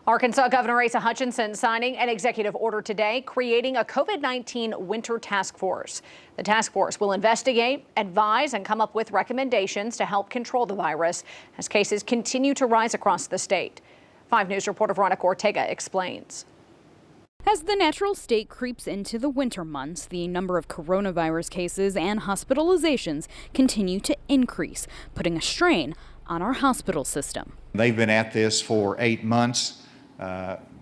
Arkansas Governor Asa Hutchinson signing an executive order today creating a COVID-19 winter task force. The task force will investigate, advise, and come up with recommendations to help control the virus as cases continue to rise across the state. 5 News reporter Veronica Ortega explains. As the natural state creeps into the winter months, the number of coronavirus cases and hospitalizations continue to increase, putting a strain on our hospital system. They've been at this for 8 months.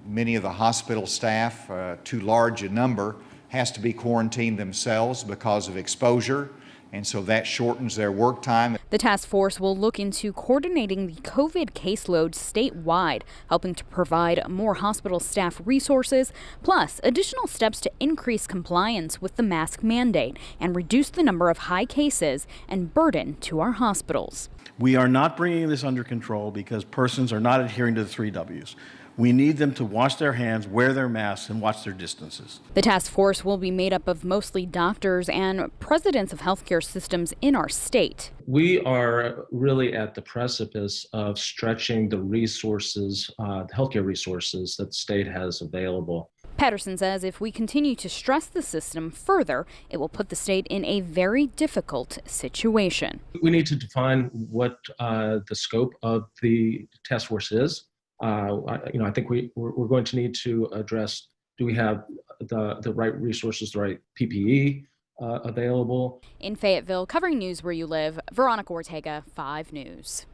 Many of the hospital staff, too large a number, has to be quarantined themselves because of exposure, and so that shortens their work time. The task force will look into coordinating the COVID caseload statewide, helping to provide more hospital staff resources, plus additional steps to increase compliance with the mask mandate and reduce the number of high cases and burden to our hospitals. We are not bringing this under control because persons are not adhering to the 3 W's. We need them to wash their hands, wear their masks, and watch their distances. The task force will be made up of mostly doctors and presidents of healthcare systems in our state. We are really at the precipice of stretching the resources, the healthcare resources that the state has available. Patterson says if we continue to stress the system further, it will put the state in a very difficult situation. We need to define what the scope of the task force is. I think we're going to need to address, do we have the right resources, the right PPE available? In Fayetteville, covering news where you live, Veronica Ortega, 5 News.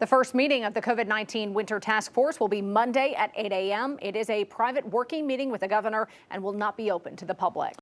The first meeting of the COVID-19 Winter Task Force will be Monday at 8 a.m. It is a private working meeting with the governor and will not be open to the public.